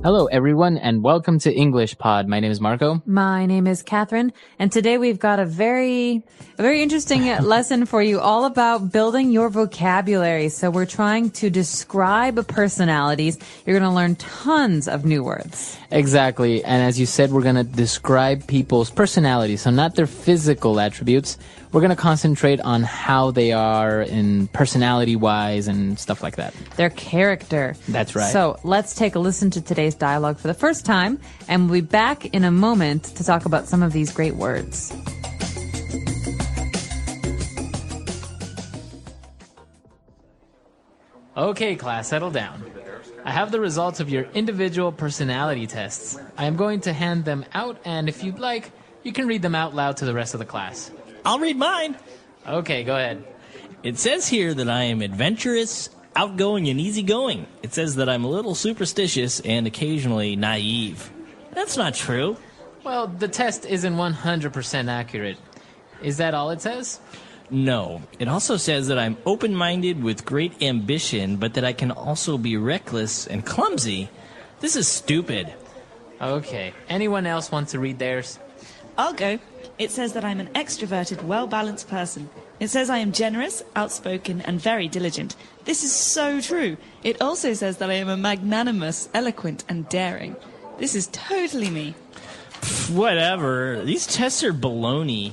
Hello, everyone, and welcome to English Pod. My name is Marco. My name is Catherine, and today we've got a very interesting lesson for you all about building your vocabulary. So we're trying to describe personalities. You're going to learn tons of new words. Exactly, and as you said, we're going to describe people's personalities, so not their physical attributes. We're going to concentrate on how they are in personality-wise and stuff like that. Their character. That's right. So let's take a listen to today's dialogue for the first time, and we'll be back in a moment to talk about some of these great words. Okay, class, settle down. I have the results of your individual personality tests. I am going to hand them out, and if you'd like, you can read them out loud to the rest of the class. I'll read mine. Okay, go ahead. It says here that I am adventurous, outgoing, and easygoing. It says that I'm a little superstitious and occasionally naive. That's not true. Well, the test isn't 100% accurate. Is that all it says? No. It also says that I'm open-minded with great ambition, but that I can also be reckless and clumsy. This is stupid. Okay. Anyone else want to read theirs? I'll go. It says that I'm an extroverted, well-balanced person. It says I am generous, outspoken, and very diligent. This is so true. It also says that I am a magnanimous, eloquent, and daring. This is totally me. Whatever. These tests are baloney.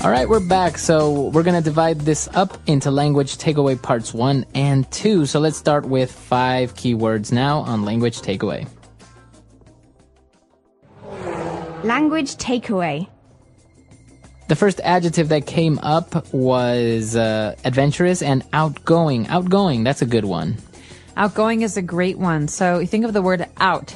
All right, we're back. So we're going to divide this up into language takeaway parts 1 and 2. So let's start with 5 keywords now on language takeaway. Language takeaway. The first adjective that came up was adventurous and outgoing. Outgoing, that's a good one. Outgoing is a great one. So you think of the word out.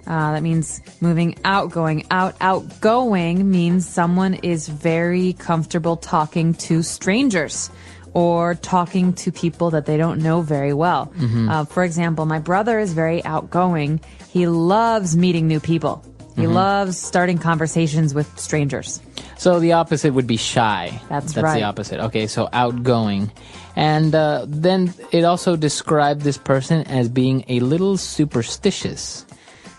That means moving out, going out. Outgoing means someone is very comfortable talking to strangers or talking to people that they don't know very well. For example, my brother is very outgoing. He loves meeting new people. He loves starting conversations with strangers. So the opposite would be shy. That's right. right. The opposite. Okay, so outgoing. And then it also described this person as being a little superstitious.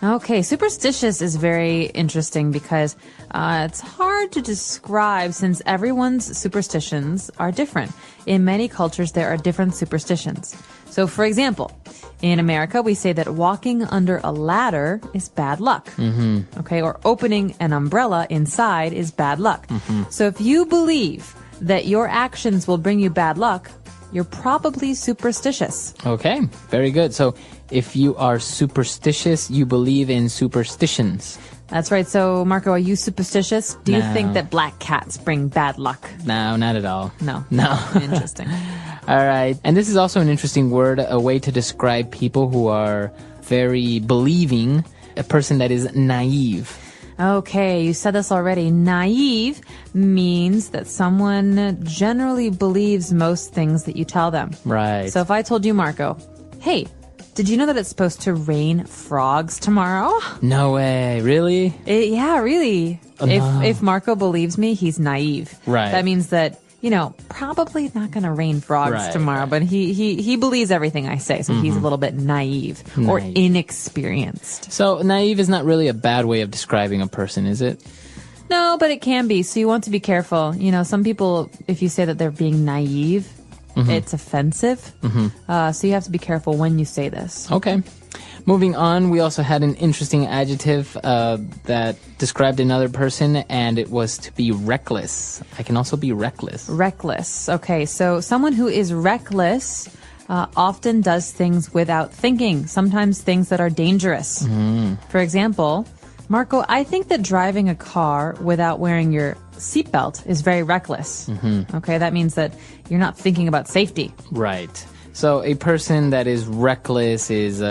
Okay, superstitious is very interesting because it's hard to describe since everyone's superstitions are different. In many cultures, there are different superstitions. So, for example, in America, we say that walking under a ladder is bad luck. Okay, or opening an umbrella inside is bad luck. So if you believe that your actions will bring you bad luck, you're probably superstitious. Okay, very good. So if you are superstitious, you believe in superstitions. That's right. So, Marco, are you superstitious? Do you No. think that black cats bring bad luck? No, not at all. No. No. Interesting. All right. And this is also an interesting word, a way to describe people who are very believing, a person that is naive. Okay, you said this already. Naive means that someone generally believes most things that you tell them. Right. So if I told you, Marco, hey, did you know that it's supposed to rain frogs tomorrow? No way. Really? Yeah, really. No. If Marco believes me, he's naive. Right. That means that, probably not going to rain frogs tomorrow, but he believes everything I say, so he's a little bit naive or inexperienced. So naive is not really a bad way of describing a person, is it? No, but it can be. So you want to be careful. Some people, if you say that they're being naive, it's offensive. So you have to be careful when you say this. Okay. Moving on, we also had an interesting adjective that described another person, and it was to be reckless. I can also be reckless. Reckless. Okay, so someone who is reckless often does things without thinking, sometimes things that are dangerous. For example, Marco, I think that driving a car without wearing your seatbelt is very reckless. Okay, that means that you're not thinking about safety. Right. So a person that is reckless is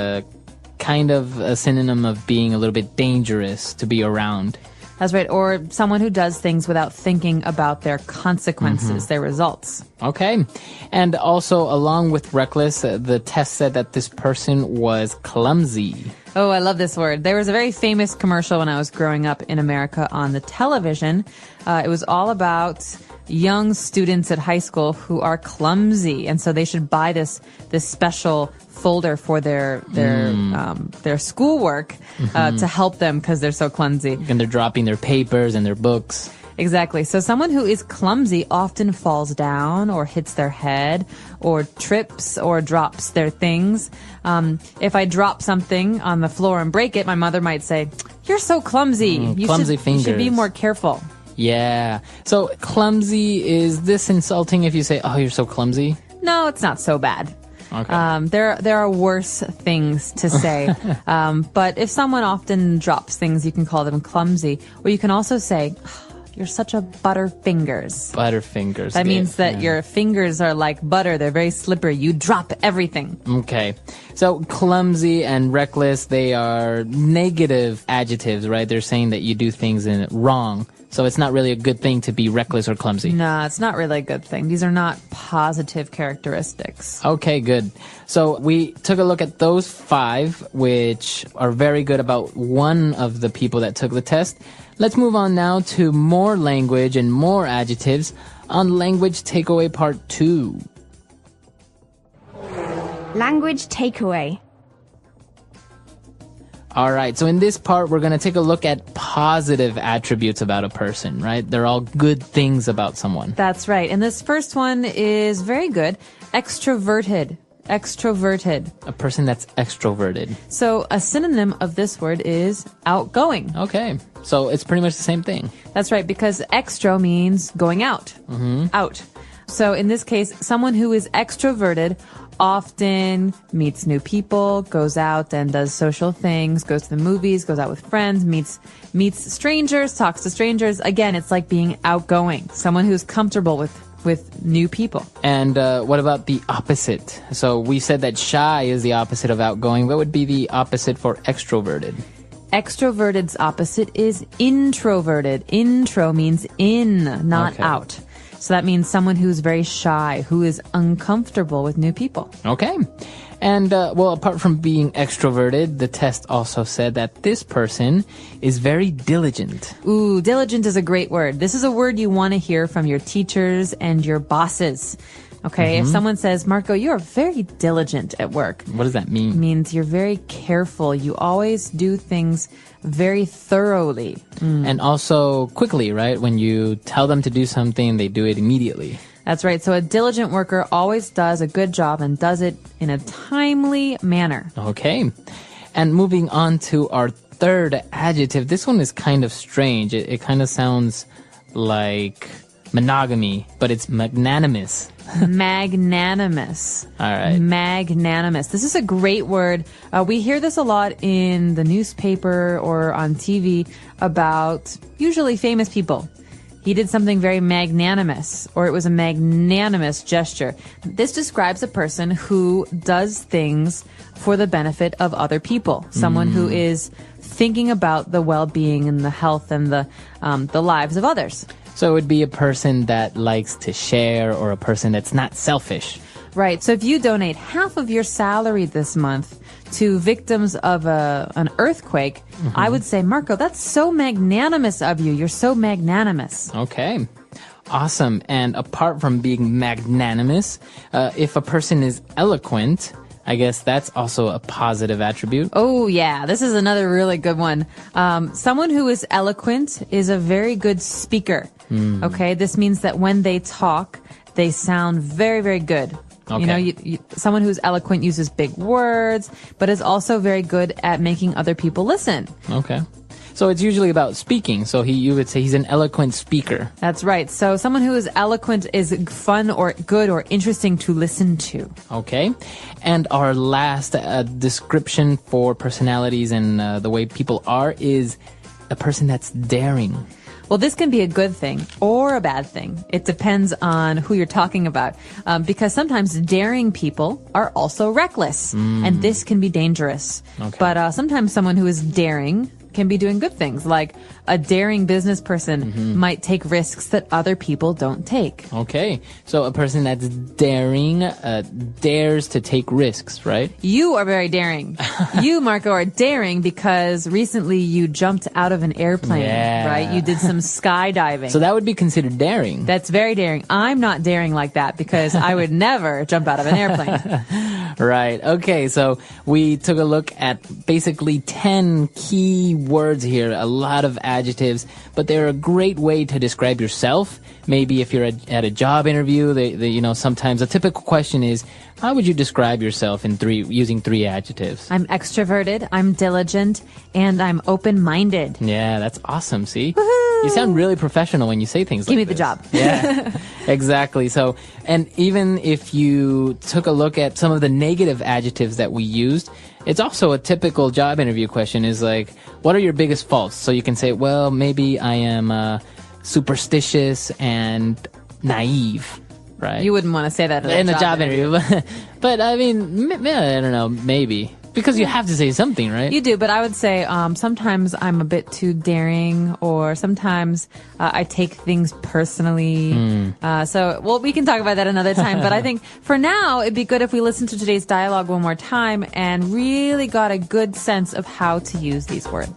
kind of a synonym of being a little bit dangerous to be around. That's right. Or someone who does things without thinking about their consequences, their results. Okay. And also, along with reckless, the test said that this person was clumsy. Oh, I love this word. There was a very famous commercial when I was growing up in America on the television. It was all about young students at high school who are clumsy, and so they should buy this special folder for their schoolwork to help them because they're so clumsy. And they're dropping their papers and their books. Exactly. So someone who is clumsy often falls down or hits their head or trips or drops their things. If I drop something on the floor and break it, my mother might say, "You're so clumsy. Clumsy fingers. You should be more careful." Yeah. So clumsy, is this insulting if you say, "Oh, you're so clumsy"? No, it's not so bad. Okay. There are worse things to say. But if someone often drops things, you can call them clumsy. Or you can also say, "You're such a butterfingers." Butterfingers. That means that your fingers are like butter. They're very slippery. You drop everything. Okay. So clumsy and reckless, they are negative adjectives, right? They're saying that you do things wrong. So it's not really a good thing to be reckless or clumsy. No, it's not really a good thing. These are not positive characteristics. Okay, good. So we took a look at those 5, which are very good about one of the people that took the test. Let's move on now to more language and more adjectives on Language Takeaway Part 2. Language takeaway. All right, so in this part, we're going to take a look at positive attributes about a person, right? They're all good things about someone. That's right. And this first one is very good. Extroverted. Extroverted. A person that's extroverted. So a synonym of this word is outgoing. Okay, so it's pretty much the same thing. That's right, because extro means going out. Out. So in this case, someone who is extroverted often meets new people, goes out and does social things, goes to the movies, goes out with friends, meets strangers, talks to strangers. Again, it's like being outgoing. Someone who's comfortable with new people. And what about the opposite? So we said that shy is the opposite of outgoing. What would be the opposite for extroverted? Extroverted's opposite is introverted. Intro means in, not out. So that means someone who's very shy, who is uncomfortable with new people. Okay. And, well, apart from being extroverted, the test also said that this person is very diligent. Ooh, diligent is a great word. This is a word you want to hear from your teachers and your bosses. Okay, if someone says, "Marco, you are very diligent at work." What does that mean? It means you're very careful. You always do things very thoroughly. And also quickly, right? When you tell them to do something, they do it immediately. That's right. So a diligent worker always does a good job and does it in a timely manner. Okay. And moving on to our third adjective. This one is kind of strange. It kind of sounds like monogamy, but it's magnanimous. Magnanimous. All right. Magnanimous. This is a great word. We hear this a lot in the newspaper or on TV about usually famous people. He did something very magnanimous, or it was a magnanimous gesture. This describes a person who does things for the benefit of other people. Someone who is thinking about the well-being and the health and the lives of others. So it would be a person that likes to share, or a person that's not selfish. Right. So if you donate half of your salary this month to victims of an earthquake, I would say, Marco, that's so magnanimous of you. You're so magnanimous. Okay. Awesome. And apart from being magnanimous, if a person is eloquent, I guess that's also a positive attribute. Oh, yeah. This is another really good one. Someone who is eloquent is a very good speaker. Okay. This means that when they talk, they sound very, very good. Okay. You know, someone who's eloquent uses big words, but is also very good at making other people listen. Okay. So it's usually about speaking. So you would say he's an eloquent speaker. That's right. So someone who is eloquent is fun or good or interesting to listen to. Okay. And our last description for personalities and the way people are is a person that's daring. Well, this can be a good thing or a bad thing. It depends on who you're talking about. Because sometimes daring people are also reckless. And this can be dangerous. Okay. But sometimes someone who is daring can be doing good things, like a daring business person might take risks that other people don't take. Okay, so a person that's daring dares to take risks, right? You are very daring. You, Marco, are daring because recently you jumped out of an airplane, Yeah. right? You did some skydiving. So that would be considered daring. That's very daring. I'm not daring like that because I would never jump out of an airplane. Right. Okay, so we took a look at basically 10 key words here, a lot of adjectives, but they're a great way to describe yourself. Maybe if you're at a job interview, sometimes a typical question is, how would you describe yourself using 3 adjectives? I'm extroverted, I'm diligent, and I'm open-minded. Yeah, that's awesome. See? You sound really professional when you say things Give like me this. the job. Yeah, exactly. So, and even if you took a look at some of the negative adjectives that we used, it's also a typical job interview question is like, what are your biggest faults? So you can say, well, maybe I am superstitious and naive, right? You wouldn't want to say that in a job interview. But I mean, I don't know, maybe. Because you have to say something, right? You do, but I would say sometimes I'm a bit too daring, or sometimes I take things personally. We can talk about that another time. But I think for now, it'd be good if we listen to today's dialogue one more time and really got a good sense of how to use these words.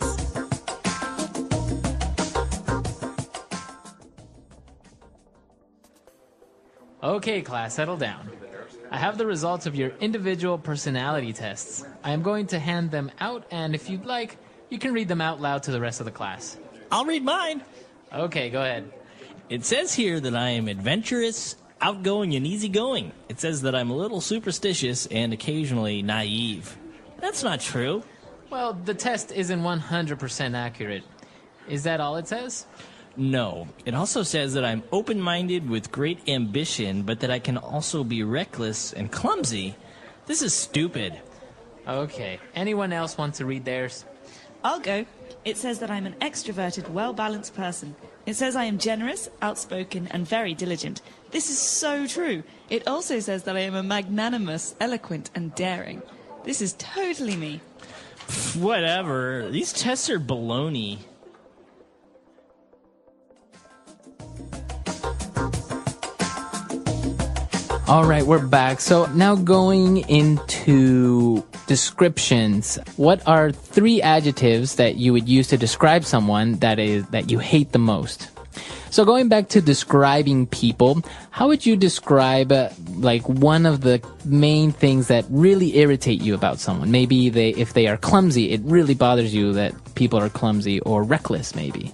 Okay, class, settle down. I have the results of your individual personality tests. I am going to hand them out, and if you'd like, you can read them out loud to the rest of the class. I'll read mine. Okay, go ahead. It says here that I am adventurous, outgoing, and easygoing. It says that I'm a little superstitious and occasionally naive. That's not true. Well, the test isn't 100% accurate. Is that all it says? No. It also says that I'm open-minded with great ambition, but that I can also be reckless and clumsy. This is stupid. Okay. Anyone else want to read theirs? I'll go. It says that I'm an extroverted, well-balanced person. It says I am generous, outspoken, and very diligent. This is so true. It also says that I am a magnanimous, eloquent, and daring. This is totally me. Whatever. These tests are baloney. All right, we're back. So now going into descriptions. What are 3 adjectives that you would use to describe someone that you hate the most? So going back to describing people, how would you describe one of the main things that really irritate you about someone? Maybe if they are clumsy, it really bothers you that people are clumsy, or reckless maybe.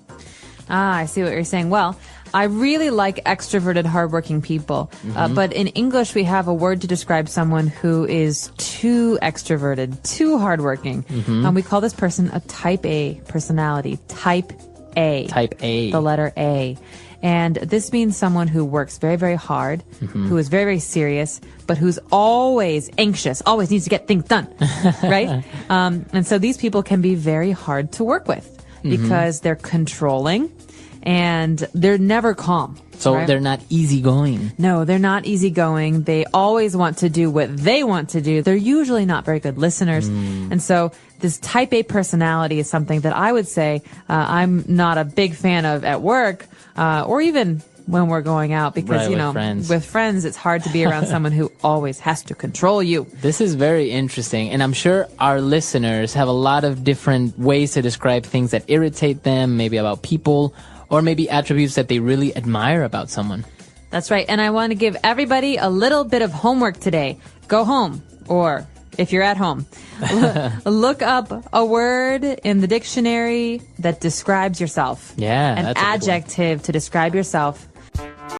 I see what you're saying. Well, I really like extroverted, hardworking people. But in English, we have a word to describe someone who is too extroverted, too hardworking. We call this person a type A personality. Type A. Type A. The letter A. And this means someone who works very, very hard, who is very, very serious, but who's always anxious, always needs to get things done, right? And so these people can be very hard to work with because they're controlling and they're never calm. So right? they're not easygoing. No, they're not easygoing. They always want to do what they want to do. They're usually not very good listeners. And so this type A personality is something that I would say I'm not a big fan of at work or even when we're going out because, friends. with friends, it's hard to be around someone who always has to control you. This is very interesting, and I'm sure our listeners have a lot of different ways to describe things that irritate them, maybe about people, or maybe attributes that they really admire about someone. That's right. And I want to give everybody a little bit of homework today. Go home, or if you're at home, look up a word in the dictionary that describes yourself. Yeah, An that's a good one. adjective to describe yourself.